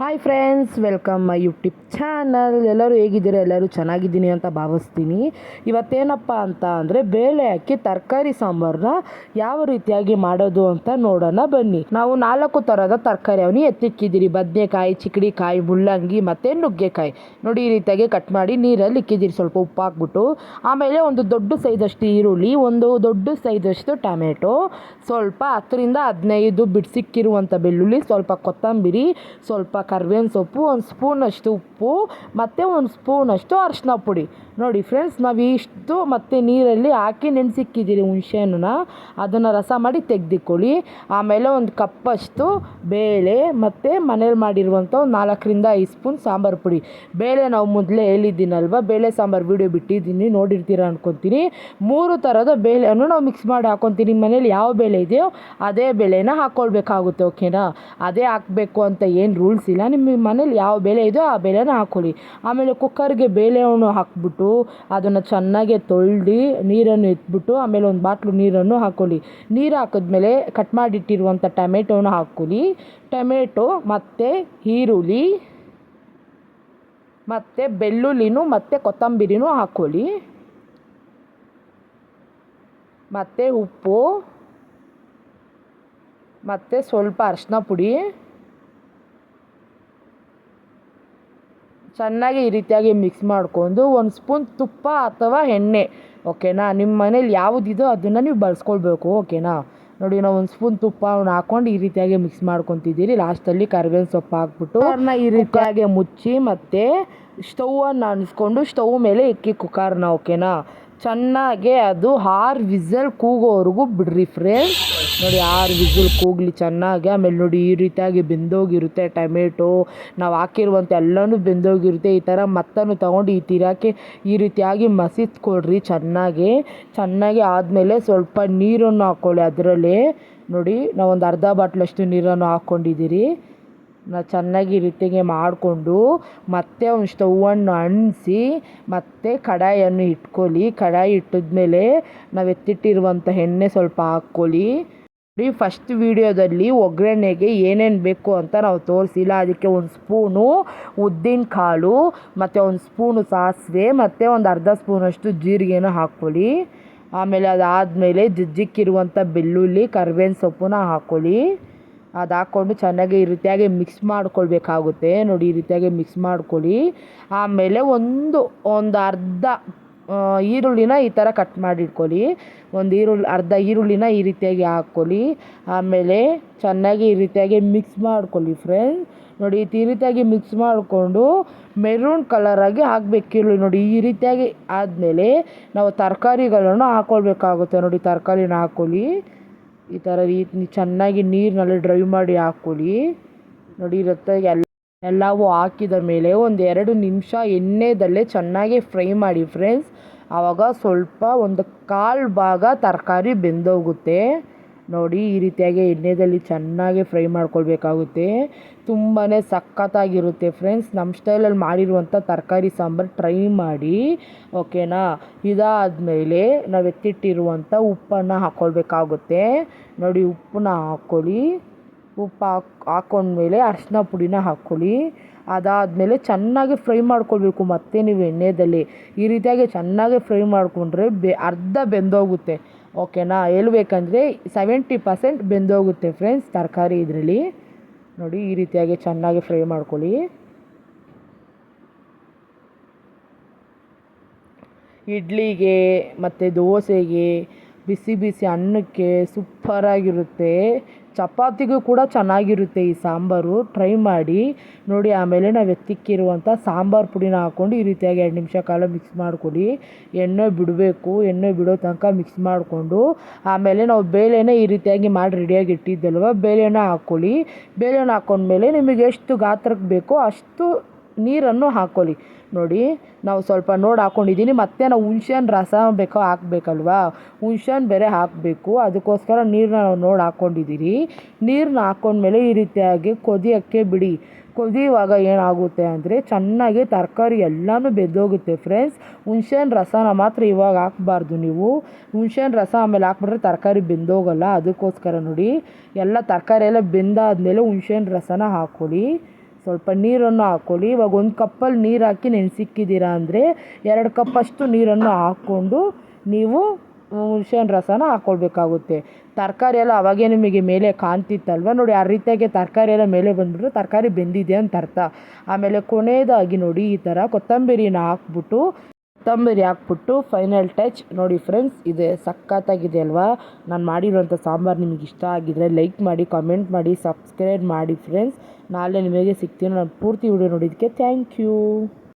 Hi friends, welcome my YouTube channel. ಎಲ್ಲರೂ ಹೇಗಿದ್ದೀರಾ? ಎಲ್ಲರೂ ಚೆನ್ನಾಗಿದ್ದೀನಿ ಅಂತ ಭಾವಿಸ್ತೀನಿ. ಇವತ್ತೇನಪ್ಪ ಅಂತ ಅಂದರೆ ಬೇಳೆ ಹಾಕಿ ತರಕಾರಿ ಸಾಂಬಾರನ್ನ ಯಾವ ರೀತಿಯಾಗಿ ಮಾಡೋದು ಅಂತ ನೋಡೋಣ ಬನ್ನಿ. ನಾವು 4 ಥರದ ತರಕಾರಿ ಅವನಿ ಎತ್ತಿಕ್ಕಿದ್ದೀರಿ. ಬದನೆಕಾಯಿ, ಚಿಕ್ಕಡಿಕಾಯಿ, ಮುಳ್ಳಂಗಿ ಮತ್ತು ನುಗ್ಗೆಕಾಯಿ. ನೋಡಿ, ಈ ರೀತಿಯಾಗಿ ಕಟ್ ಮಾಡಿ ನೀರಲ್ಲಿ ಇಕ್ಕಿದ್ದೀರಿ, ಸ್ವಲ್ಪ ಉಪ್ಪು ಹಾಕ್ಬಿಟ್ಟು. ಆಮೇಲೆ ಒಂದು ದೊಡ್ಡ ಸೈಜಷ್ಟು ಈರುಳ್ಳಿ, ಒಂದು ದೊಡ್ಡ ಸೈಜಷ್ಟು ಟೊಮೆಟೊ, ಸ್ವಲ್ಪ 10-15 ಬಿಡಿಸಿಕ್ಕಿರುವಂಥ ಬೆಳ್ಳುಳ್ಳಿ, ಸ್ವಲ್ಪ ಕೊತ್ತಂಬರಿ, ಸ್ವಲ್ಪ ಕರಿಬೇವಿನ ಸೊಪ್ಪು, ಒಂದು ಸ್ಪೂನಷ್ಟು ಉಪ್ಪು ಮತ್ತು ಒಂದು ಸ್ಪೂನಷ್ಟು ಅರಿಶಿನ ಪುಡಿ. ನೋಡಿ ಫ್ರೆಂಡ್ಸ್, ನಾವು ಇಷ್ಟು ಮತ್ತು ನೀರಲ್ಲಿ ಹಾಕಿ ನೆನೆಸಿಕ್ಕಿದ್ದೀರಿ ಹುಣಸೆಹಣ್ಣನ್ನ. ಅದನ್ನು ರಸ ಮಾಡಿ ತೆಗೆದಿಕ್ಕೊಳ್ಳಿ. ಆಮೇಲೆ ಒಂದು ಕಪ್ಪಷ್ಟು ಬೇಳೆ ಮತ್ತು ಮನೇಲಿ ಮಾಡಿರುವಂಥ ಒಂದು 4-5 ಸ್ಪೂನ್ ಸಾಂಬಾರು ಪುಡಿ. ಬೇಳೆ ನಾವು ಮೊದಲೇ ಹೇಳಿದ್ದೀನಲ್ವ, ಬೇಳೆ ಸಾಂಬಾರು ವೀಡಿಯೋ ಬಿಟ್ಟಿದ್ದೀನಿ, ನೋಡಿರ್ತೀರ ಅನ್ಕೊತೀನಿ. 3 ಥರದ ಬೇಳೆಯನ್ನು ನಾವು ಮಿಕ್ಸ್ ಮಾಡಿ ಹಾಕ್ಕೊತೀನಿ. ಮನೇಲಿ ಯಾವ ಬೇಳೆ ಇದೆಯೋ ಅದೇ ಬೇಳೆನ ಹಾಕ್ಕೊಳ್ಬೇಕಾಗುತ್ತೆ, ಓಕೆನಾ? ಅದೇ ಹಾಕಬೇಕು ಅಂತ ಏನು ರೂಲ್ಸ್ ಇಲ್ಲ. ನಿಮ್ಮ ಮನೇಲಿ ಯಾವ ಬೇಳೆ ಇದೆಯೋ ಆ ಬೇಳೆನ ಹಾಕ್ಕೊಳ್ಳಿ. ಆಮೇಲೆ ಕುಕ್ಕರ್ಗೆ ಬೇಳೆಯನ್ನು ಹಾಕ್ಬಿಟ್ಟು ಅದನ್ನು ಚೆನ್ನಾಗಿ ತೊಳೆದು ನೀರನ್ನು ಎತ್ಬಿಟ್ಟು ಆಮೇಲೆ ಒಂದು ಬಾಟ್ಲು ನೀರನ್ನು ಹಾಕ್ಕೊಳ್ಳಿ. ನೀರು ಹಾಕಿದ್ಮೇಲೆ ಕಟ್ ಮಾಡಿಟ್ಟಿರುವಂಥ ಟೊಮೆಟೊನ ಹಾಕ್ಕೊಳ್ಳಿ. ಟೊಮೆಟೊ ಮತ್ತು ಈರುಳ್ಳಿ ಮತ್ತು ಬೆಳ್ಳುಳ್ಳಿನೂ ಮತ್ತು ಕೊತ್ತಂಬರಿನೂ ಹಾಕ್ಕೊಳ್ಳಿ. ಮತ್ತು ಉಪ್ಪು ಮತ್ತು ಸ್ವಲ್ಪ ಅರಿಶಿನ ಪುಡಿ. ಚೆನ್ನಾಗಿ ಈ ರೀತಿಯಾಗಿ ಮಿಕ್ಸ್ ಮಾಡಿಕೊಂಡು ಒಂದು ಸ್ಪೂನ್ ತುಪ್ಪ ಅಥವಾ ಎಣ್ಣೆ, ಓಕೆನಾ? ನಿಮ್ಮ ಮನೇಲಿ ಯಾವುದಿದೋ ಅದನ್ನು ನೀವು ಬಳಸ್ಕೊಳ್ಬೇಕು, ಓಕೆನಾ? ನೋಡಿ, ನಾವು ಒಂದು ಸ್ಪೂನ್ ತುಪ್ಪವನ್ನು ಹಾಕ್ಕೊಂಡು ಈ ರೀತಿಯಾಗಿ ಮಿಕ್ಸ್ ಮಾಡ್ಕೊತಿದ್ದೀರಿ. ಲಾಸ್ಟಲ್ಲಿ ಕರಿಬೇವಿನ ಸೊಪ್ಪು ಹಾಕ್ಬಿಟ್ಟು ಅದನ್ನ ಈ ರೀತಿಯಾಗಿ ಮುಚ್ಚಿ ಮತ್ತು ಸ್ಟೌವನ್ನು ಅನಿಸ್ಕೊಂಡು ಸ್ಟವ್ ಮೇಲೆ ಇಕ್ಕಿ ಕುಕ್ಕರ್ನ, ಓಕೆನಾ? ಚೆನ್ನಾಗೆ ಅದು 6 ವಿಸಲ್ ಕೂಗೋವರೆಗೂ ಬಿಡ್ರಿ ಫ್ರೆಂಡ್ಸ್. ನೋಡಿ, 6 ವಿಸಿಲ್ ಕೂಗಲಿ ಚೆನ್ನಾಗಿ. ಆಮೇಲೆ ನೋಡಿ, ಈ ರೀತಿಯಾಗಿ ಬೆಂದೋಗಿರುತ್ತೆ ಟೊಮೆಟೊ, ನಾವು ಹಾಕಿರುವಂಥ ಎಲ್ಲನೂ ಬೆಂದೋಗಿರುತ್ತೆ. ಈ ಥರ ಮತ್ತನ್ನು ತೊಗೊಂಡು ಈ ರೀತಿಯಾಗಿ ಮಸಿದ್ಕೊಳ್ರಿ ಚೆನ್ನಾಗಿ ಆದಮೇಲೆ ಸ್ವಲ್ಪ ನೀರನ್ನು ಹಾಕ್ಕೊಳ್ಳಿ ಅದರಲ್ಲೇ. ನೋಡಿ, ನಾವು ಒಂದು ಅರ್ಧ ಬಾಟ್ಲಷ್ಟು ನೀರನ್ನು ಹಾಕ್ಕೊಂಡಿದ್ದೀರಿ. ನಾವು ಚೆನ್ನಾಗಿ ಈ ರೀತಿಗೆ ಮಾಡಿಕೊಂಡು ಮತ್ತೆ ಒಂದು ಸ್ಟೌವನ್ನು ಅಂಟಿಸಿ ಮತ್ತೆ ಕಡಾಯಿಯನ್ನು ಇಟ್ಕೊಳ್ಳಿ. ಕಡಾಯಿ ಇಟ್ಟಿದ್ಮೇಲೆ ನಾವು ಎತ್ತಿಟ್ಟಿರುವಂಥ ಎಣ್ಣೆ ಸ್ವಲ್ಪ ಹಾಕ್ಕೊಳ್ಳಿ. ನೋಡಿ, ಫಸ್ಟ್ ವಿಡಿಯೋದಲ್ಲಿ ಒಗ್ಗರಣೆಗೆ ಏನೇನು ಬೇಕು ಅಂತ ನಾವು ತೋರಿಸಿಲ್ಲ. ಅದಕ್ಕೆ ಒಂದು ಸ್ಪೂನು ಉದ್ದಿನ ಕಾಳು ಮತ್ತು ಒಂದು ಸ್ಪೂನು ಸಾಸಿವೆ ಮತ್ತು ಒಂದು ಅರ್ಧ ಸ್ಪೂನಷ್ಟು ಜೀರಿಗೆನ ಹಾಕ್ಕೊಳ್ಳಿ. ಆಮೇಲೆ ಅದಾದಮೇಲೆ ಜಜ್ಜಿಕ್ಕಿರುವಂಥ ಬೆಳ್ಳುಳ್ಳಿ, ಕರಿಬೇವಿನ ಸೊಪ್ಪನ್ನ ಹಾಕ್ಕೊಳ್ಳಿ. ಅದು ಹಾಕ್ಕೊಂಡು ಚೆನ್ನಾಗಿ ಈ ರೀತಿಯಾಗಿ ಮಿಕ್ಸ್ ಮಾಡ್ಕೊಳ್ಬೇಕಾಗುತ್ತೆ. ನೋಡಿ, ಈ ರೀತಿಯಾಗಿ ಮಿಕ್ಸ್ ಮಾಡ್ಕೊಳ್ಳಿ. ಆಮೇಲೆ ಒಂದು ಅರ್ಧ ಈರುಳ್ಳಿನ ಈ ಥರ ಕಟ್ ಮಾಡಿಟ್ಕೊಳ್ಳಿ. ಅರ್ಧ ಈರುಳ್ಳಿನ ಈ ರೀತಿಯಾಗಿ ಹಾಕ್ಕೊಳ್ಳಿ. ಆಮೇಲೆ ಚೆನ್ನಾಗಿ ಈ ರೀತಿಯಾಗಿ ಮಿಕ್ಸ್ ಮಾಡ್ಕೊಳ್ಳಿ ಫ್ರೆಂಡ್ಸ್. ನೋಡಿ, ಈ ರೀತಿಯಾಗಿ ಮಿಕ್ಸ್ ಮಾಡಿಕೊಂಡು ಮೆರೂನ್ ಕಲರಾಗಿ ಹಾಕಬೇಕು ಈರುಳ್ಳಿ. ನೋಡಿ, ಈ ರೀತಿಯಾಗಿ ಆದಮೇಲೆ ನಾವು ತರಕಾರಿಗಳನ್ನು ಹಾಕ್ಕೊಳ್ಬೇಕಾಗುತ್ತೆ. ನೋಡಿ, ತರಕಾರಿನ ಹಾಕ್ಕೊಳ್ಳಿ. ಈ ಥರ ಚೆನ್ನಾಗಿ ನೀರಿನಲ್ಲಿ ಡ್ರೈ ಮಾಡಿ ಹಾಕ್ಕೊಳ್ಳಿ. ನೋಡಿ, ಇರುತ್ತೆ ಎಲ್ಲವೂ ಹಾಕಿದ ಮೇಲೆ ಒಂದು 2 ನಿಮಿಷ ಎಣ್ಣೆದಲ್ಲೇ ಚೆನ್ನಾಗಿ ಫ್ರೈ ಮಾಡಿ ಫ್ರೆಂಡ್ಸ್. ಆವಾಗ ಸ್ವಲ್ಪ ಒಂದು 1/4 ಭಾಗ ತರಕಾರಿ ಬೆಂದೋಗುತ್ತೆ. ನೋಡಿ, ಈ ರೀತಿಯಾಗಿ ಎಣ್ಣೆದಲ್ಲಿ ಚೆನ್ನಾಗಿ ಫ್ರೈ ಮಾಡ್ಕೊಳ್ಬೇಕಾಗುತ್ತೆ. ತುಂಬಾ ಸಖತ್ತಾಗಿರುತ್ತೆ ಫ್ರೆಂಡ್ಸ್. ನಮ್ಮ ಸ್ಟೈಲಲ್ಲಿ ಮಾಡಿರುವಂಥ ತರಕಾರಿ ಸಾಂಬಾರು ಟ್ರೈ ಮಾಡಿ, ಓಕೆನಾ? ಇದಾದಮೇಲೆ ನಾವು ಎತ್ತಿಟ್ಟಿರುವಂಥ ಉಪ್ಪನ್ನು ಹಾಕ್ಕೊಳ್ಬೇಕಾಗುತ್ತೆ. ನೋಡಿ, ಉಪ್ಪನ್ನ ಹಾಕ್ಕೊಳ್ಳಿ. ಉಪ್ಪು ಹಾಕ್ಕೊಂಡ್ಮೇಲೆ ಅರಿಶಿನ ಪುಡಿನ ಹಾಕ್ಕೊಳ್ಳಿ. ಅದಾದಮೇಲೆ ಚೆನ್ನಾಗಿ ಫ್ರೈ ಮಾಡ್ಕೊಳ್ಬೇಕು ಮತ್ತೆ ನೀವು ಎಣ್ಣೆಯಲ್ಲಿ. ಈ ರೀತಿಯಾಗಿ ಚೆನ್ನಾಗಿ ಫ್ರೈ ಮಾಡಿಕೊಂಡ್ರೆ ಅರ್ಧ ಬೆಂದೋಗುತ್ತೆ, ಓಕೆನಾ? ಹೇಳ್ಬೇಕಂದ್ರೆ 70% ಬೆಂದೋಗುತ್ತೆ ಫ್ರೆಂಡ್ಸ್ ತರಕಾರಿ ಇದರಲ್ಲಿ. ನೋಡಿ, ಈ ರೀತಿಯಾಗಿ ಚೆನ್ನಾಗಿ ಫ್ರೈ ಮಾಡ್ಕೊಳ್ಳಿ. ಇಡ್ಲಿಗೆ ಮತ್ತು ದೋಸೆಗೆ, ಬಿಸಿ ಬಿಸಿ ಅನ್ನಕ್ಕೆ ಸೂಪರಾಗಿರುತ್ತೆ. ಚಪಾತಿಗೂ ಕೂಡ ಚೆನ್ನಾಗಿರುತ್ತೆ ಈ ಸಾಂಬಾರು. ಟ್ರೈ ಮಾಡಿ ನೋಡಿ. ಆಮೇಲೆ ನಾವು ಎತ್ತಿಕ್ಕಿರುವಂಥ ಸಾಂಬಾರು ಪುಡಿನ ಹಾಕ್ಕೊಂಡು ಈ ರೀತಿಯಾಗಿ 2 ನಿಮಿಷ ಕಾಲ ಮಿಕ್ಸ್ ಮಾಡ್ಕೊಳ್ಳಿ. ಎಣ್ಣೆ ಬಿಡಬೇಕು. ಎಣ್ಣೆ ಬಿಡೋ ತನಕ ಮಿಕ್ಸ್ ಮಾಡಿಕೊಂಡು ಆಮೇಲೆ ನಾವು ಬೇಳೆನ ಈ ರೀತಿಯಾಗಿ ಮಾಡಿ ರೆಡಿಯಾಗಿ ಇಟ್ಟಿದ್ದಲ್ವ, ಬೇಳೆನ ಹಾಕ್ಕೊಳ್ಳಿ. ಬೇಳೆನ ಹಾಕ್ಕೊಂಡ್ಮೇಲೆ ನಿಮಗೆ ಎಷ್ಟು ಗಾತ್ರಕ್ಕೆ ಬೇಕೋ ಅಷ್ಟು ನೀರನ್ನು ಹಾಕ್ಕೊಳ್ಳಿ. ನೋಡಿ, ನಾವು ಸ್ವಲ್ಪ ಹಾಕ್ಕೊಂಡಿದ್ದೀನಿ. ಮತ್ತು ನಾವು ಹುಣ್ಸೆಹಣ್ಣು ರಸ ಬೇಕೋ ಹಾಕಬೇಕಲ್ವಾ, ಹುಣ್ಸೆಹಣ್ಣು ಬೇರೆ ಹಾಕಬೇಕು. ಅದಕ್ಕೋಸ್ಕರ ನೀರನ್ನ ನಾವು ಹಾಕ್ಕೊಂಡಿದ್ದೀರಿ. ನೀರನ್ನ ಹಾಕ್ಕೊಂಡ್ಮೇಲೆ ಈ ರೀತಿಯಾಗಿ ಕೊದಿಯೋಕ್ಕೆ ಬಿಡಿ. ಕೊದಿಯುವಾಗ ಏನಾಗುತ್ತೆ ಅಂದರೆ ಚೆನ್ನಾಗಿ ತರಕಾರಿ ಎಲ್ಲನೂ ಬೆಂದೋಗುತ್ತೆ ಫ್ರೆಂಡ್ಸ್. ಹುಣ್ಸೆಹಣ್ಣು ರಸನ ಮಾತ್ರ ಇವಾಗ ಹಾಕಬಾರ್ದು ನೀವು. ಹುಣ್ಸೆಹಣ್ಣು ರಸ ಆಮೇಲೆ ಹಾಕ್ಬಿಟ್ರೆ ತರಕಾರಿ ಬೆಂದೋಗಲ್ಲ. ಅದಕ್ಕೋಸ್ಕರ ನೋಡಿ, ಎಲ್ಲ ತರಕಾರಿ ಎಲ್ಲ ಬೆಂದಾದಮೇಲೆ ಹುಣ್ಸೆಹಣ್ಣು ರಸನ ಹಾಕ್ಕೊಳ್ಳಿ. ಸ್ವಲ್ಪ ನೀರನ್ನು ಹಾಕ್ಕೊಳ್ಳಿ. ಇವಾಗ 1 ಕಪ್ಪಲ್ಲಿ ನೀರು ಹಾಕಿ ನೆನೆಸಿಕ್ಕಿದ್ದೀರಾ ಅಂದರೆ 2 ಕಪ್ಪಷ್ಟು ನೀರನ್ನು ಹಾಕ್ಕೊಂಡು ನೀವು ಹುಣಸೆಹಣ್ಣು ರಸನ ಹಾಕ್ಕೊಳ್ಬೇಕಾಗುತ್ತೆ. ತರಕಾರಿ ಎಲ್ಲ ಅವಾಗೇ ನಿಮಗೆ ಮೇಲೆ ಕಾಣ್ತಿತ್ತಲ್ವ ನೋಡಿ, ಆ ರೀತಿಯಾಗಿ ತರಕಾರಿ ಎಲ್ಲ ಮೇಲೆ ಬಂದುಬಿಟ್ರೆ ತರಕಾರಿ ಬೆಂದಿದೆ ಅಂತ ಅರ್ಥ. ಆಮೇಲೆ ಕೊನೆಯದಾಗಿ ನೋಡಿ ಈ ಥರ ಕೊತ್ತಂಬರಿನ ಹಾಕ್ಬಿಟ್ಟು ಫೈನಲ್ ಟಚ್ ನೋಡಿ ಫ್ರೆಂಡ್ಸ್, ಇದೆ ಸಖತ್ತಾಗಿದೆ ಅಲ್ವಾ. ನಾನು ಮಾಡಿರುವಂಥ ಸಾಂಬಾರು ನಿಮಗೆ ಇಷ್ಟ ಆಗಿದ್ರೆ ಲೈಕ್ ಮಾಡಿ, ಕಾಮೆಂಟ್ ಮಾಡಿ, ಸಬ್ಸ್ಕ್ರೈಬ್ ಮಾಡಿ ಫ್ರೆಂಡ್ಸ್. ನಾಳೆ ನಿಮಗೆ ಸಿಗ್ತೀನಿ. ನಾನು ಪೂರ್ತಿ ವಿಡಿಯೋ ನೋಡಿದ್ದಕ್ಕೆ ಥ್ಯಾಂಕ್ ಯು.